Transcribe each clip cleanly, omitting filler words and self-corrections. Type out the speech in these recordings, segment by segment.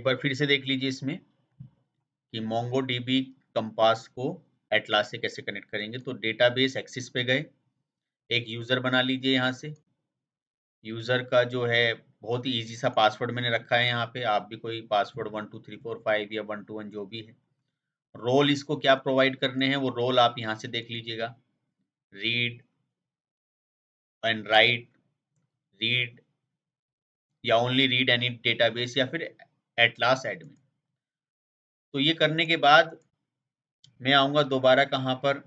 एक बार फिर से देख लीजिए इसमें कि MongoDB कंपास को एटलास से कैसे कनेक्ट करेंगे। तो डेटाबेस एक्सेस पे गए, एक यूज़र बना लीजिए यहाँ से। यूज़र का जो है बहुत ही ईज़ी सा पासवर्ड मैंने रखा है यहाँ पे, आप भी कोई पासवर्ड 1 2 3 4 5 या 1 2 1 जो भी है। रोल इसको क्या प्रोवाइड करने हैं वो रोल आप यहाँ से देख लीजिएगा, रीड एंड राइट, रीड या ओनली रीड एनी डेटाबेस या फिर एटलास एडमिन। तो ये करने के बाद मैं आऊँगा दोबारा कहाँ पर,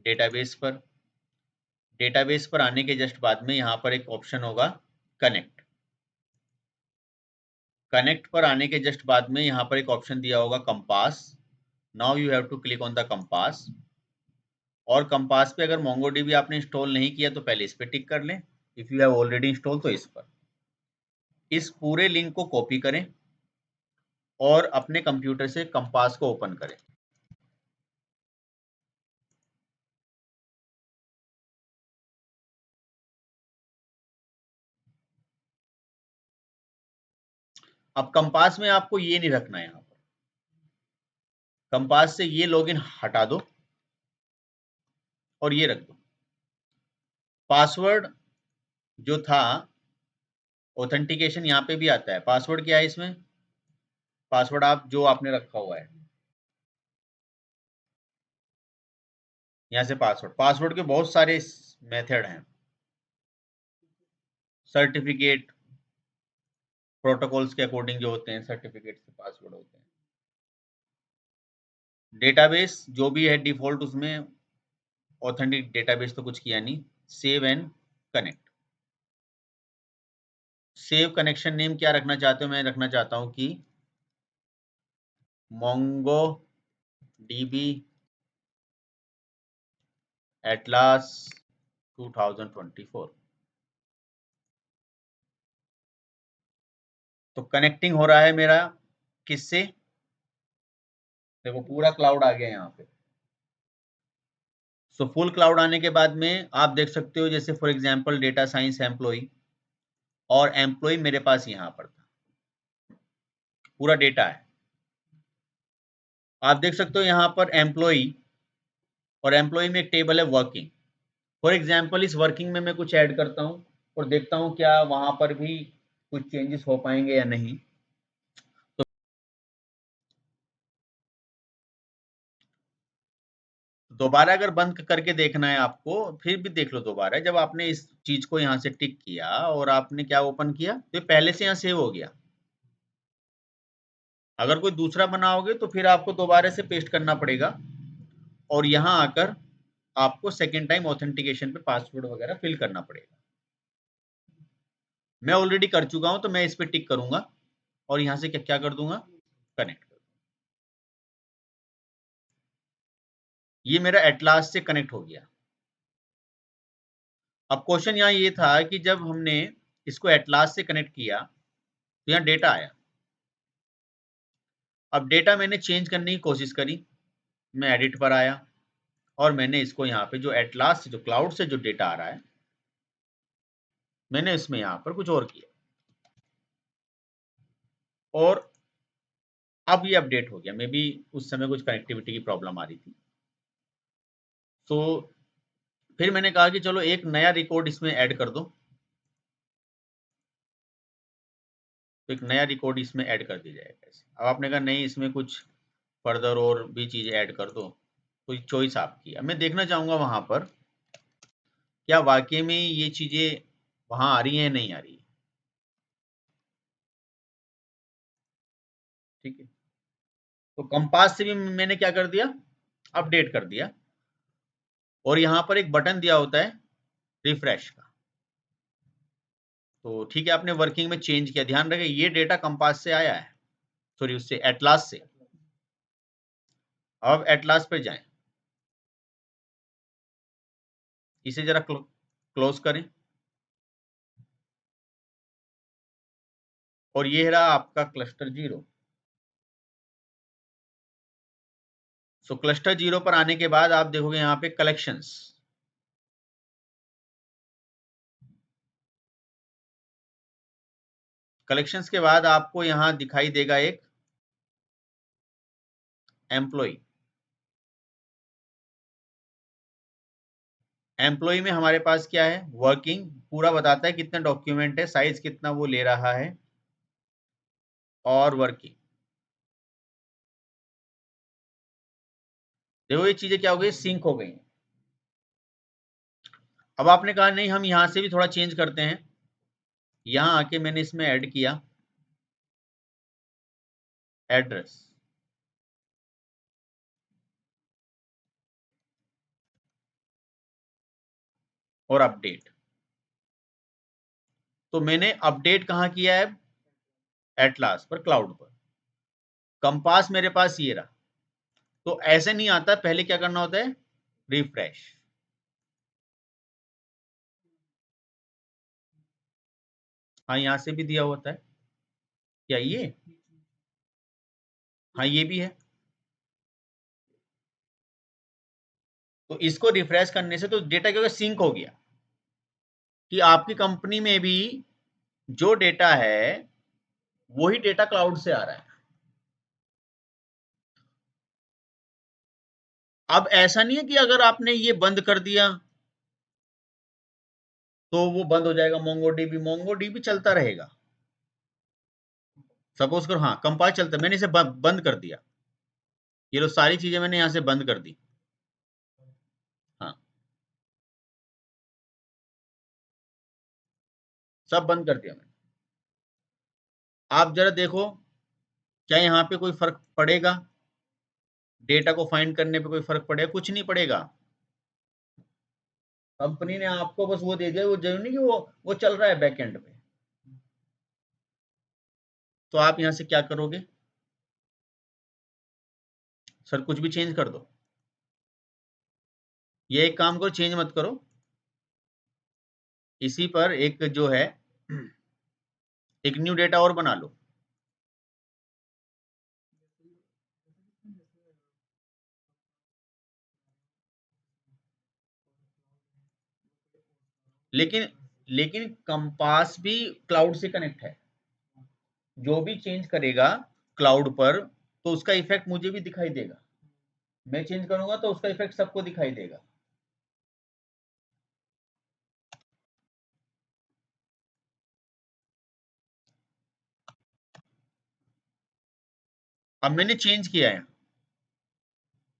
डेटाबेस पर। डेटाबेस पर आने के जस्ट बाद में यहाँ पर एक ऑप्शन होगा कनेक्ट। कनेक्ट पर आने के जस्ट बाद में यहाँ पर एक ऑप्शन दिया होगा compass. Now you have to click on the compass. और कंपास पे अगर MongoDB आपने इंस्टॉल नहीं किया तो पहले इस पे टिक कर लें, if you have already install तो इस पर। इस पूरे लिंक को कॉपी करें और अपने कंप्यूटर से कंपास को ओपन करें। अब कंपास में आपको ये नहीं रखना है, यहाँ पर कंपास से ये लॉगिन हटा दो और ये रख दो। पासवर्ड जो था ऑथेंटिकेशन यहाँ पे भी आता है। पासवर्ड क्या है इसमें, पासवर्ड आप जो आपने रखा हुआ है यहाँ से पासवर्ड के बहुत सारे मेथड हैं। सर्टिफिकेट प्रोटोकॉल्स के अकॉर्डिंग जो होते हैं सर्टिफिकेट से पासवर्ड होते हैं। डेटाबेस जो भी है डिफॉल्ट उसमें ऑथेंटिक डेटाबेस तो कुछ किया नहीं। Save and connect. Save connection name क्या रखना चाहते हो, मैं रखना चाहता हूँ कि MongoDB एटलास 2024। तो कनेक्टिंग हो रहा है मेरा किससे, देखो पूरा क्लाउड आ गया यहाँ पे। सो फुल क्लाउड आने के बाद में आप देख सकते हो, जैसे for example data science employ और एम्प्लॉय मेरे पास यहाँ पर था, पूरा डेटा है। आप देख सकते हो यहाँ पर एम्प्लॉय और एम्प्लॉय में एक टेबल है वर्किंग। फॉर एग्जांपल इस वर्किंग में मैं कुछ ऐड करता हूँ और देखता हूँ क्या वहां पर भी कुछ चेंजेस हो पाएंगे या नहीं। तो दोबारा अगर बंद करके देखना है आपको, फिर भी देख लो दोबारा। जब आपने इस चीज को यहाँ से टिक किया और आपने क्या ओपन किया तो ये पहले से यहाँ सेव हो गया। अगर कोई दूसरा बनाओगे तो फिर आपको दोबारा से पेस्ट करना पड़ेगा और यहाँ आकर आपको सेकेंड टाइम ऑथेंटिकेशन पे पासवर्ड वगैरह फिल करना पड़ेगा। मैं ऑलरेडी कर चुका हूं तो मैं इस पे टिक करूंगा और यहाँ से क्या क्या कर दूंगा, कनेक्ट। ये मेरा एटलास से कनेक्ट हो गया। अब क्वेश्चन यहाँ ये था कि जब हमने इसको एटलास से कनेक्ट किया तो यहाँ डेटा आया। अब डेटा मैंने चेंज करने की कोशिश करी, मैं एडिट पर आया और मैंने इसको यहाँ पे जो एटलास से जो क्लाउड से जो डेटा आ रहा है मैंने इसमें यहाँ पर कुछ और किया और अब ये अपडेट हो गया। मे बी उस समय कुछ कनेक्टिविटी की प्रॉब्लम आ रही थी। तो फिर मैंने कहा कि चलो एक नया रिकॉर्ड इसमें ऐड कर दो, तो एक नया रिकॉर्ड इसमें ऐड कर दिया जाएगा। अब आपने कहा नहीं इसमें कुछ फर्दर और भी चीज़ें ऐड कर दो, तो चॉइस आपकी। अब मैं देखना चाहूँगा वहाँ पर क्या वाकई में ये चीज़ें वहाँ आ रही हैं नहीं आ रही है। ठीक है, तो कंपास से भी मैंने क्या कर दिया, अपडेट कर दिया। और यहाँ पर एक बटन दिया होता है रिफ्रेश का, तो ठीक है आपने वर्किंग में चेंज किया। ध्यान रखें ये डेटा कंपास से आया है, सॉरी उससे एटलास से। अब एटलास पे जाएं, इसे जरा क्लोज करें और ये रहा आपका क्लस्टर 0। सो क्लस्टर 0 पर आने के बाद आप देखोगे यहाँ पे कलेक्शंस, कलेक्शंस के बाद आपको यहां दिखाई देगा एक एम्प्लॉय। एम्प्लॉय में हमारे पास क्या है, वर्किंग पूरा बताता है कितने डॉक्यूमेंट है, साइज कितना वो ले रहा है, और वर्किंग। देखो ये चीजें क्या हो गई, सिंक हो गई। अब आपने कहा नहीं हम यहां से भी थोड़ा चेंज करते हैं, यहां आके मैंने इसमें ऐड किया एड्रेस, और अपडेट। तो मैंने अपडेट कहाँ किया है, एटलास पर, क्लाउड पर। कंपास मेरे पास ये रहा। तो ऐसे नहीं आता, पहले क्या करना होता है, रिफ्रेश। हाँ यहां से भी दिया होता है क्या ये, हाँ ये भी है। तो इसको रिफ्रेश करने से तो डेटा क्या सिंक हो गया, कि आपकी कंपनी में भी जो डेटा है वही डेटा क्लाउड से आ रहा है। अब ऐसा नहीं है कि अगर आपने ये बंद कर दिया तो वो बंद हो जाएगा, मोंगो डीबी चलता रहेगा। सपोज करो हाँ कंपास चलता है, मैंने इसे बंद कर दिया, ये लो सारी चीजें मैंने यहां से बंद कर दी। हाँ सब बंद कर दिया मैंने। आप जरा देखो क्या यहाँ पे कोई फर्क पड़ेगा, डेटा को फाइंड करने पे कोई फर्क पड़ेगा, कुछ नहीं पड़ेगा। कंपनी ने आपको बस वो दे दिया, वो जरूरी नहीं कि वो चल रहा है बैकएंड पे। तो आप यहां से क्या करोगे, सर कुछ भी चेंज कर दो, ये एक काम करो चेंज मत करो, इसी पर एक जो है एक न्यू डेटा और बना लो। लेकिन लेकिन कंपास भी क्लाउड से कनेक्ट है, जो भी चेंज करेगा क्लाउड पर तो उसका इफेक्ट मुझे भी दिखाई देगा, मैं चेंज करूंगा तो उसका इफेक्ट सबको दिखाई देगा। अब मैंने चेंज किया है,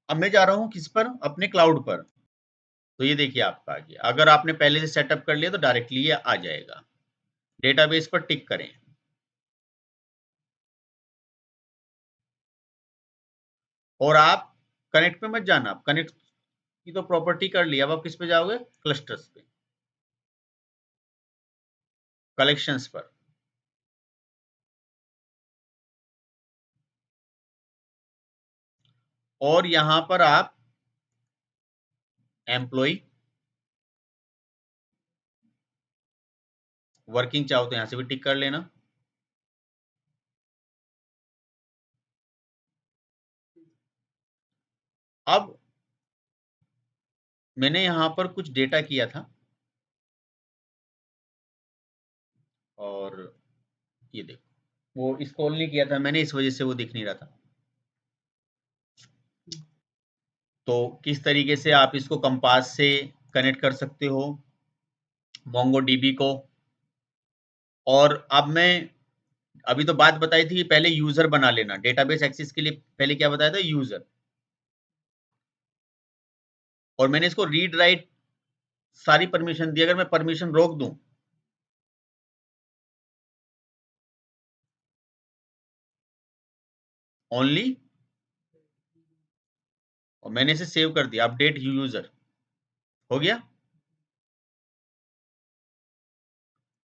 अब मैं जा रहा हूं किस पर, अपने क्लाउड पर। तो ये देखिए आपका आ गया, अगर आपने पहले से सेटअप कर लिया तो डायरेक्टली ये आ जाएगा। डेटाबेस पर टिक करें, और आप कनेक्ट पे मत जाना, आप कनेक्ट की तो प्रॉपर्टी कर लिया, अब आप किस पे जाओगे, क्लस्टर्स पे, कलेक्शंस पर। और यहां पर आप एम्प्लॉय वर्किंग चाहो तो यहां से भी टिक कर लेना। अब मैंने यहां पर कुछ डेटा किया था, और ये देखो वो स्क्रॉल नहीं किया था मैंने, इस वजह से वो दिख नहीं रहा था। तो किस तरीके से आप इसको कंपास से कनेक्ट कर सकते हो मोंगो डीबी को। और अब मैं अभी तो बात बताई थी कि पहले यूजर बना लेना, डेटाबेस एक्सेस के लिए पहले क्या बताया था, यूजर। और मैंने इसको रीड राइट सारी परमिशन दी, अगर मैं परमिशन रोक दूं, ओनली, और मैंने इसे सेव कर दिया, अपडेट यूजर हो गया।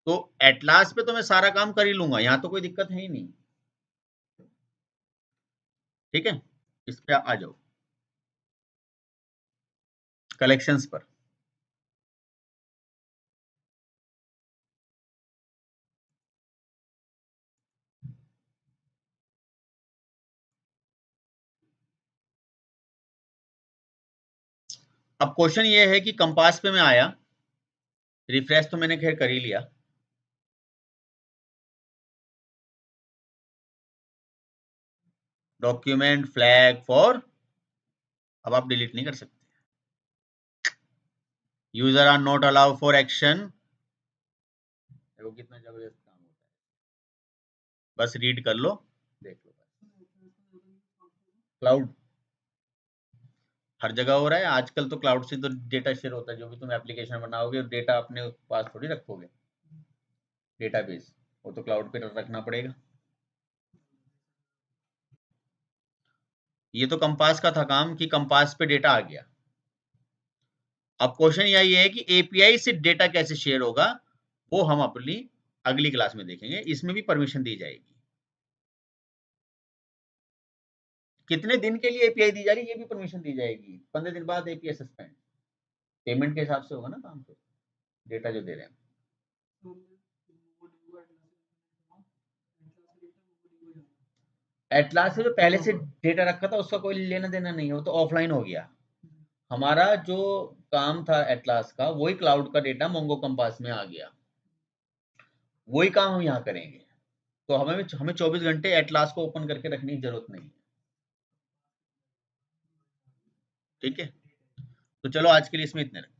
तो एटलास पे तो मैं सारा काम कर ही लूंगा, यहां तो कोई दिक्कत है ही नहीं। ठीक है, इस पे आ जाओ, कलेक्शंस पर। अब क्वेश्चन ये है कि कंपास पे मैं आया, रिफ्रेश तो मैंने खैर कर ही लिया, डॉक्यूमेंट फ्लैग फॉर, अब आप डिलीट नहीं कर सकते। User are not allow for action, देखो कितना जबरदस्त काम होता है, बस रीड कर लो, देख लो। क्लाउड हर जगह हो रहा है आजकल, तो क्लाउड से तो डेटा शेयर होता है, जो भी तुम एप्लीकेशन बनाओगे डेटा अपने पास थोड़ी रखोगे, डेटाबेस वो तो क्लाउड पे रखना पड़ेगा। ये तो कंपास का था काम कि कंपास पे डेटा आ गया। अब क्वेश्चन यही है कि एपीआई से डेटा कैसे शेयर होगा, वो हम अपनी अगली क्लास में देखेंगे, इसमें भी परमिशन दी जाएगी। कितने दिन के लिए एपीआई दी जा रही है, ये भी परमिशन दी जाएगी। 15 दिन बाद एपीआई सस्पेंड, पेमेंट के हिसाब से होगा ना काम, पे डेटा जो दे रहे हैं। एटलास से जो पहले से डेटा रखा था उसका कोई लेना देना नहीं है, वो तो ऑफलाइन हो गया। हमारा जो काम था एटलास का, वही क्लाउड का डेटा मोंगो कंपास में आ गया, वही काम हम यहाँ करेंगे। तो हमें 24 घंटे एटलास को ओपन करके रखने की जरूरत नहीं है। ठीक है, तो चलो आज के लिए इसमें इतने रखें।